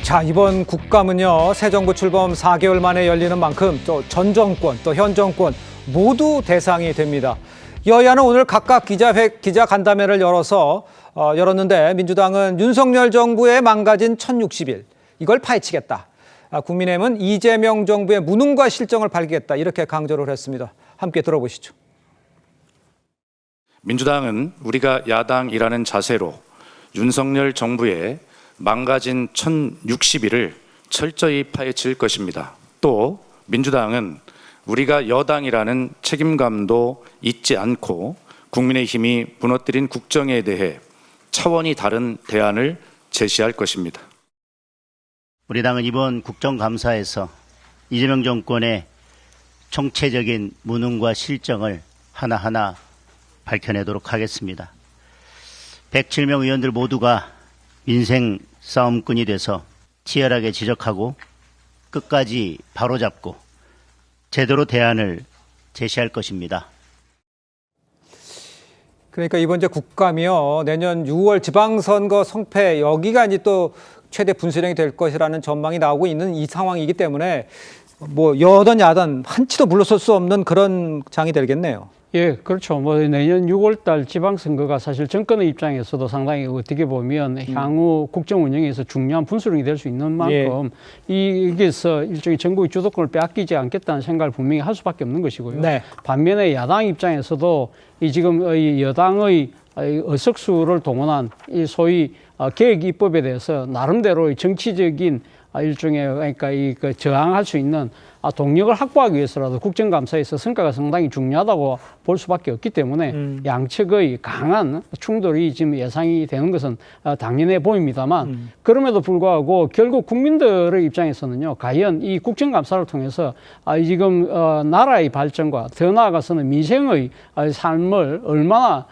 자, 이번 국감은요, 새 정부 출범 4개월 만에 열리는 만큼 또 전 정권, 또 현 정권 모두 대상이 됩니다. 여야는 오늘 각각 기자 간담회를 열었는데 민주당은 윤석열 정부의 망가진 1060일, 이걸 파헤치겠다. 국민의힘은 이재명 정부의 무능과 실정을 밝히겠다. 이렇게 강조를 했습니다. 함께 들어보시죠. 민주당은 우리가 야당이라는 자세로 윤석열 정부의 망가진 1060일을 철저히 파헤칠 것입니다. 또 민주당은 우리가 여당이라는 책임감도 잊지 않고 국민의힘이 무너뜨린 국정에 대해 차원이 다른 대안을 제시할 것입니다. 우리 당은 이번 국정감사에서 이재명 정권의 총체적인 무능과 실정을 하나하나 밝혀내도록 하겠습니다. 107명 의원들 모두가 민생 싸움꾼이 돼서 치열하게 지적하고 끝까지 바로잡고 제대로 대안을 제시할 것입니다. 그러니까 이번 국감이요, 내년 6월 지방선거 성패, 여기가 이제 또 최대 분수령이 될 것이라는 전망이 나오고 있는 이 상황이기 때문에 뭐 여든 야든 한치도 물러설 수 없는 그런 장이 되겠네요. 예, 그렇죠. 뭐 내년 6월 달 지방선거가 사실 정권의 입장에서도 상당히 어떻게 보면 향후 국정 운영에서 중요한 분수령이 될 수 있는 만큼 이게서 일종의 정부의 주도권을 빼앗기지 않겠다는 생각을 분명히 할 수밖에 없는 것이고요. 네. 반면에 야당 입장에서도 이 지금 이 여당의 의석수를 동원한 이 소위 개혁 입법에 대해서 나름대로 정치적인 일종의 그러니까 그 저항할 수 있는 동력을 확보하기 위해서라도 국정감사에서 성과가 상당히 중요하다고 볼 수밖에 없기 때문에 양측의 강한 충돌이 지금 예상이 되는 것은 당연해 보입니다만 그럼에도 불구하고 결국 국민들의 입장에서는요, 과연 이 국정감사를 통해서 지금 나라의 발전과 더 나아가서는 민생의 삶을 얼마나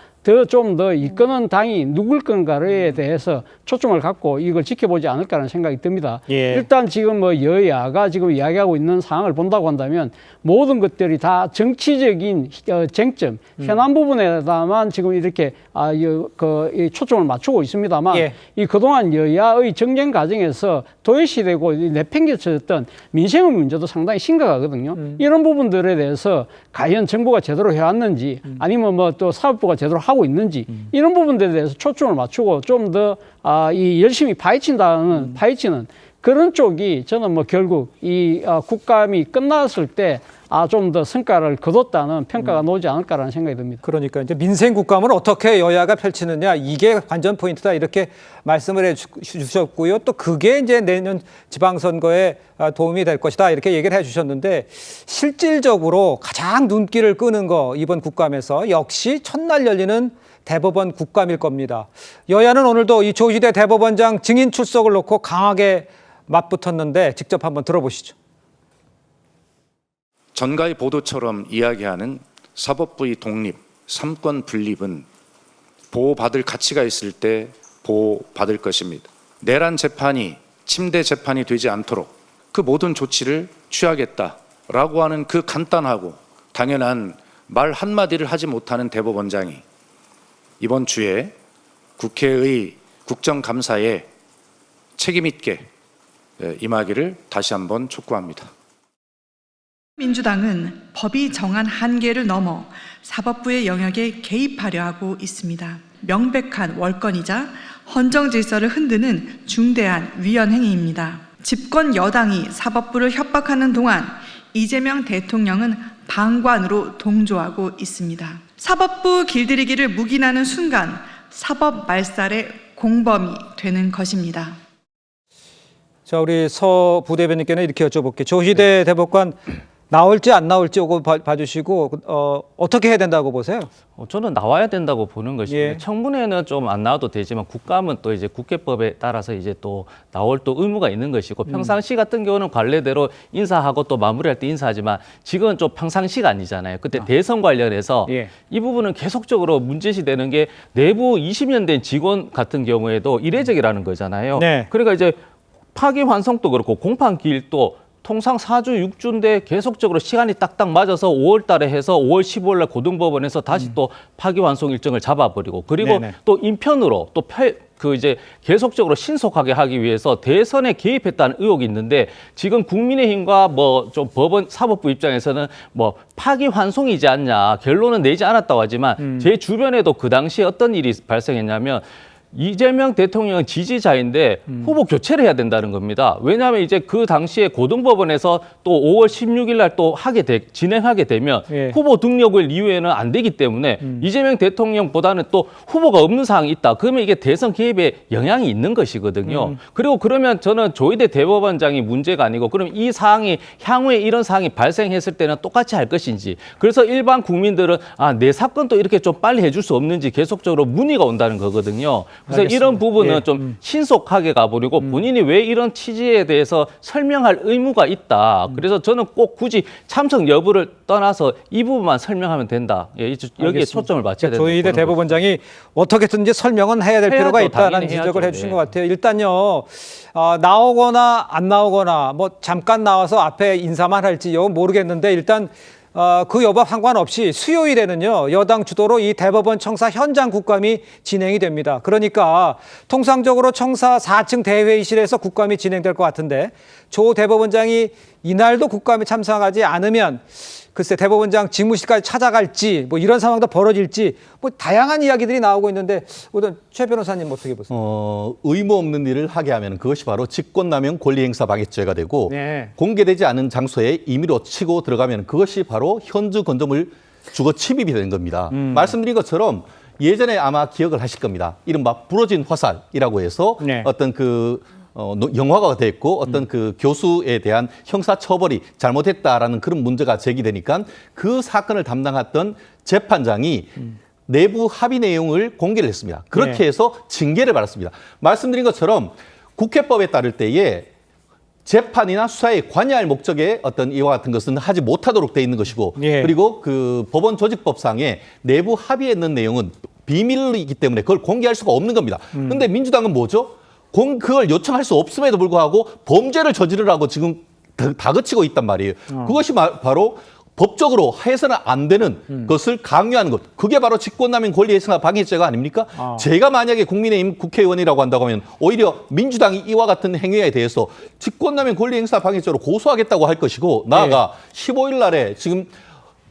좀 더 이끄는 당이 누굴 건가에 대해서 초점을 갖고 이걸 지켜보지 않을까라는 생각이 듭니다. 예. 일단 지금 뭐 여야가 지금 이야기하고 있는 상황을 본다고 한다면 모든 것들이 다 정치적인 쟁점, 현안 부분에다만 지금 이렇게 초점을 맞추고 있습니다만 이 그동안 여야의 정쟁 과정에서 도외시되고 내팽개쳤던 민생의 문제도 상당히 심각하거든요. 이런 부분들에 대해서 과연 정부가 제대로 해왔는지 아니면 뭐 또 사법부가 제대로 하고 있는지 이런 부분들에 대해서 초점을 맞추고 좀 더 열심히 파헤치는 그런 쪽이 저는 뭐 결국 이 국감이 끝났을 때 좀 더 성과를 거뒀다는 평가가 나오지 않을까라는 생각이 듭니다. 그러니까 이제 민생 국감을 어떻게 여야가 펼치느냐, 이게 관전 포인트다, 이렇게 말씀을 해주셨고요. 또 그게 이제 내년 지방선거에 도움이 될 것이다, 이렇게 얘기를 해주셨는데, 실질적으로 가장 눈길을 끄는 거 이번 국감에서 역시 첫날 열리는 대법원 국감일 겁니다. 여야는 오늘도 이 조희대 대법원장 증인 출석을 놓고 강하게 맞붙었는데 직접 한번 들어보시죠. 전가의 보도처럼 이야기하는 사법부의 독립, 삼권 분립은 보호받을 가치가 있을 때 보호받을 것입니다. 내란 재판이 침대 재판이 되지 않도록 그 모든 조치를 취하겠다라고 하는 그 간단하고 당연한 말 한마디를 하지 못하는 대법원장이 이번 주에 국회의 국정감사에 책임 있게 임하기를 다시 한번 촉구합니다. 민주당은 법이 정한 한계를 넘어 사법부의 영역에 개입하려 하고 있습니다. 명백한 월권이자 헌정 질서를 흔드는 중대한 위헌 행위입니다. 집권 여당이 사법부를 협박하는 동안 이재명 대통령은 방관으로 동조하고 있습니다. 사법부 길들이기를 묵인하는 순간 사법 말살의 공범이 되는 것입니다. 자, 우리 서 부대변인께는 이렇게 여쭤볼게요. 조희대 대법관 나올지 안 나올지 오고 봐주시고 어떻게 해야 된다고 보세요? 저는 나와야 된다고 보는 것입니다. 청문회는 좀 안 나와도 되지만 국감은 또 이제 국회법에 따라서 이제 또 나올 또 의무가 있는 것이고 평상시 같은 경우는 관례대로 인사하고 또 마무리할 때 인사하지만 지금은 좀 평상시가 아니잖아요. 그때 대선 관련해서 이 부분은 계속적으로 문제시되는 게 내부 20년 된 직원 같은 경우에도 이례적이라는 거잖아요. 그러니까 이제 파기환송도 그렇고 공판 기일도 통상 4주 6주인데 계속적으로 시간이 딱딱 맞아서 5월 달에 해서 5월 15일 날 고등법원에서 다시 또 파기환송 일정을 잡아버리고 그리고 네네. 또 인편으로 또 이제 계속적으로 신속하게 하기 위해서 대선에 개입했다는 의혹이 있는데 지금 국민의힘과 뭐 좀 법원 사법부 입장에서는 뭐 파기환송이지 않냐 결론은 내지 않았다고 하지만 제 주변에도 그 당시에 어떤 일이 발생했냐면 이재명 대통령은 지지자인데 후보 교체를 해야 된다는 겁니다. 왜냐하면 이제 그 당시에 고등법원에서 또 5월 16일 날 또 진행하게 되면 예. 후보 등록을 이후에는 안 되기 때문에 이재명 대통령보다는 또 후보가 없는 상황이 있다. 그러면 이게 대선 개입에 영향이 있는 것이거든요. 그리고 그러면 저는 조희대 대법원장이 문제가 아니고 그럼 이 사항이 향후에 이런 사항이 발생했을 때는 똑같이 할 것인지 그래서 일반 국민들은 내 사건도 이렇게 좀 빨리 해줄 수 없는지 계속적으로 문의가 온다는 거거든요. 그래서 알겠습니다. 이런 부분은 예. 좀 신속하게 가버리고 본인이 왜 이런 취지에 대해서 설명할 의무가 있다. 그래서 저는 꼭 굳이 참석 여부를 떠나서 이 부분만 설명하면 된다. 예, 여기에 알겠습니다. 초점을 맞춰야 된다. 조희대 대법원장이 어떻게든지 설명은 해야 될 필요가 해야죠. 있다는 당연히 지적을 해야죠. 해주신 네. 것 같아요. 일단요, 나오거나 안 나오거나 뭐 잠깐 나와서 앞에 인사만 할지 이건 모르겠는데 일단 그 여부와 상관없이 수요일에는요 여당 주도로 이 대법원 청사 현장 국감이 진행이 됩니다. 그러니까 통상적으로 청사 4층 대회의실에서 국감이 진행될 것 같은데 조 대법원장이 이날도 국감에 참석하지 않으면 글쎄 대법원장 직무실까지 찾아갈지 뭐 이런 상황도 벌어질지 뭐 다양한 이야기들이 나오고 있는데 우선 최 변호사님 어떻게 보세요? 의무 없는 일을 하게 하면 그것이 바로 직권남용 권리행사 방해죄가 되고 네. 공개되지 않은 장소에 임의로 치고 들어가면 그것이 바로 현주 건조물 주거 침입이 되는 겁니다. 말씀드린 것처럼 예전에 아마 기억을 하실 겁니다. 이른바 부러진 화살이라고 해서 네. 어떤 영화가 됐고 어떤 그 교수에 대한 형사 처벌이 잘못했다라는 그런 문제가 제기되니까 그 사건을 담당했던 재판장이 내부 합의 내용을 공개를 했습니다. 그렇게 네. 해서 징계를 받았습니다. 말씀드린 것처럼 국회법에 따를 때에 재판이나 수사에 관여할 목적의 어떤 이와 같은 것은 하지 못하도록 돼 있는 것이고 예. 그리고 그 법원 조직법상에 내부 합의에 있는 내용은 비밀이기 때문에 그걸 공개할 수가 없는 겁니다. 그런데 민주당은 뭐죠? 그걸 요청할 수 없음에도 불구하고 범죄를 저지르라고 지금 다그치고 있단 말이에요. 그것이 바로 법적으로 해서는 안 되는 것을 강요하는 것. 그게 바로 직권남용 권리행사 방해죄가 아닙니까? 제가 만약에 국민의힘 국회의원이라고 한다고 하면 오히려 민주당이 이와 같은 행위에 대해서 직권남용 권리행사 방해죄로 고소하겠다고 할 것이고 나아가 15일 날에 지금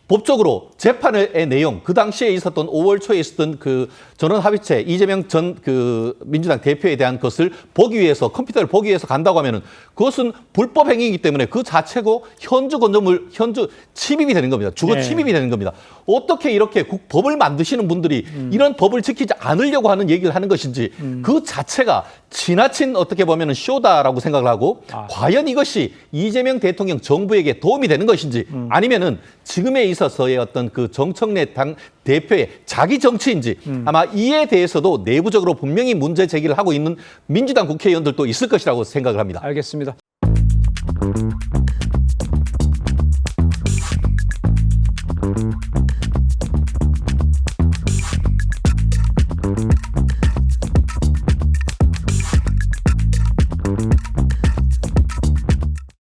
법적으로 재판의 내용, 그 당시에 있었던 5월 초에 있었던 그 전원합의체 이재명 전 그 민주당 대표에 대한 것을 보기 위해서 컴퓨터를 보기 위해서 간다고 하면은 그것은 불법 행위이기 때문에 그 자체고 현주 건조물, 현주 침입이 되는 겁니다. 주거 네. 침입이 되는 겁니다. 어떻게 이렇게 법을 만드시는 분들이 이런 법을 지키지 않으려고 하는 얘기를 하는 것인지 그 자체가 지나친 어떻게 보면 쇼다라고 생각을 하고 과연 이것이 이재명 대통령 정부에게 도움이 되는 것인지 아니면은 지금에 있어서의 어떤 그 정청래 당 대표의 자기 정치인지 아마 이에 대해서도 내부적으로 분명히 문제 제기를 하고 있는 민주당 국회의원들도 있을 것이라고 생각을 합니다. 알겠습니다.